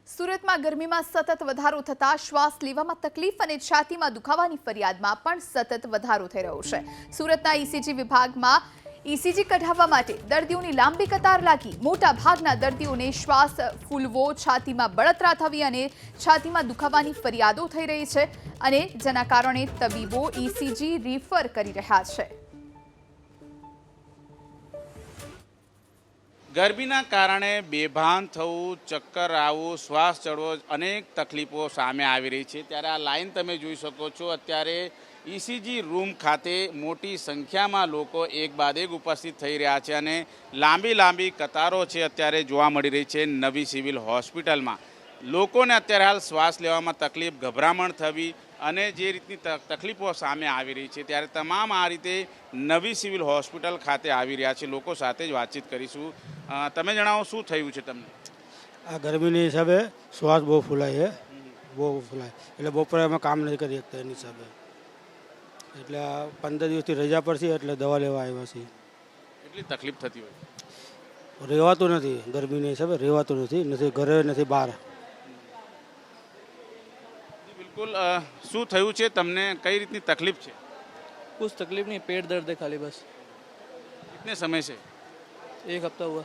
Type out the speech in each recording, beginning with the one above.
સુરતમાં ગરમીમાં સતત વધારો થતા શ્વાસ લેવામાં તકલીફ અને છાતીમાં દુખાવાની ફરિયાદમાં પણ સતત વધારો થઈ રહ્યો છે। સુરતના ઈસીજી વિભાગમાં ઈસીજી કઢાવવા માટે દર્દીઓની લાંબી કતાર લાગી। મોટા ભાગના દર્દીઓને શ્વાસ ફૂલવો, છાતીમાં બળતરા થવી અને છાતીમાં દુખાવાની ફરિયાદો થઈ રહી છે અને જેના કારણે તબીબો ઈસીજી રિફર કરી રહ્યા છે। ગરમીના કારણે બેભાન થવું, ચક્કર આવવું, શ્વાસ ચડવો અનેક તકલીફો સામે આવી રહી છે। ત્યારે આ લાઈન તમે જોઈ શકો છો। અત્યારે ઈસીજી રૂમ ખાતે મોટી સંખ્યામાં લોકો એક બાદ એક ઉપસ્થિત થઈ રહ્યા છે અને લાંબી કતારો છે અત્યારે જોવા મળી રહી છે નવી સિવિલ હોસ્પિટલમાં। લોકોને અત્યારે હાલ શ્વાસ લેવામાં તકલીફ, ગભરામણ થવી અને જે રીતની તકલીફો સામે આવી રહી છે ત્યારે તમામ આ રીતે નવી સિવિલ હોસ્પિટલ ખાતે આવી રહ્યા છે। લોકો સાથે જ વાતચીત કરીશું। તમે જણાવો શું થયું છે તમને? આ ગરમીની હિસાબે શ્વાસ બહુ ફૂલાય છે, બહુ ફૂલાય એટલે બપોરે અમે કામ નથી કરી શકતા એની હિસાબે, એટલે 15 દિવસથી રજા પડશે એટલે દવા લેવા આવ્યા છીએ। કેટલી તકલીફ થતી હોય? રહેવાતું નથી, ગરમીની હિસાબે રહેવાતું નથી ઘરે નથી બહાર। બિલકુલ। શું થયું છે તમને? કઈ રીતની તકલીફ છે? कुछ तकलीफ नहीं, पेट दर्द है खाली बस। कितने समय से? एक हफ्ता हुआ।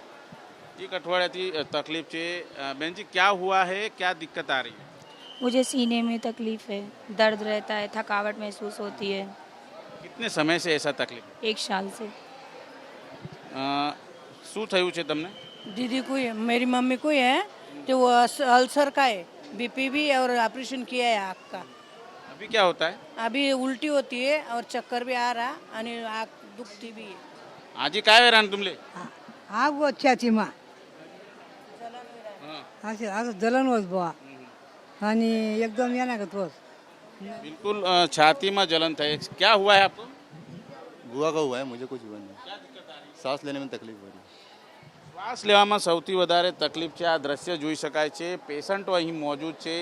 एक अठवाडियाથી तकलीफ છે। बहन जी क्या हुआ है, क्या दिक्कत आ रही है? मुझे सीने में तकलीफ है, दर्द रहता है, थकावट महसूस होती है। कितने समय से ऐसा तकलीफ? 1 साल से। શું થયું છે તમને? दीदी को है, मेरी मम्मी को है, तो वो अल्सर का है, बीपी भी और ऑपरेशन किया है आँख का। अभी क्या होता है? अभी उल्टी होती है और चक्कर भी आ रहा और आँख दुखती भी है। आजी काय वेरान तुमले? आग वो छातीમાં जलन होत बुवा आणि एकदम येण्यागत होत। बिल्कुल छातीમાં जलन થાય। क्या हुआ है आपको? बुआ का हुआ है, मुझे कुछ हुआ नहीं। सांस लेने में तकलीफ हो रही है। શ્વાસ લેવામાં સૌથી વધારે તકલીફ છે। આ દ્રશ્ય જોઈ શકાય છે। પેશન્ટો અહીં મોજૂદ છે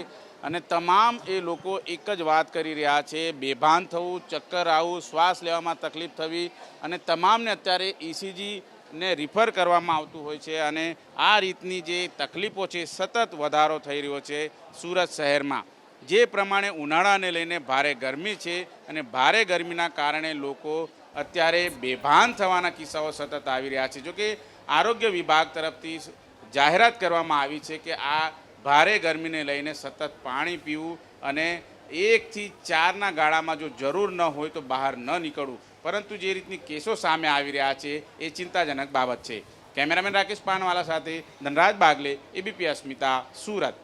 અને તમામ એ લોકો એક જ વાત કરી રહ્યા છે, બેભાન થવું, ચક્કર આવવું, શ્વાસ લેવામાં તકલીફ થવી અને તમામને અત્યારે ઈસીજી ને રિફર કરવામાં આવતું હોય છે અને આ રીતની જે તકલીફો છે સતત વધારો થઈ રહ્યો છે સુરત શહેરમાં। જે પ્રમાણે ઉનાળાને લઈને ભારે ગરમી છે અને ભારે ગરમીના કારણે લોકો અત્યારે બેભાન થવાના કિસ્સાઓ સતત આવી રહ્યા છે। જોકે આરોગ્ય વિભાગ તરફથી જાહેરાત કરવામાં આવી છે કે આ ભારે ગરમીને લઈને સતત પાણી પીવું અને 1 થી 4ના ગાળામાં જો જરૂર ન હોય તો બહાર ન નીકળવું। પરંતુ જે રીતની કેસો સામે આવી રહ્યા છે એ ચિંતાજનક બાબત છે। કેમેરામેન રાકેશ પાનવાલા સાથે ધનરાજ બાગલે, એબીપી અસ્મિતા, સુરત।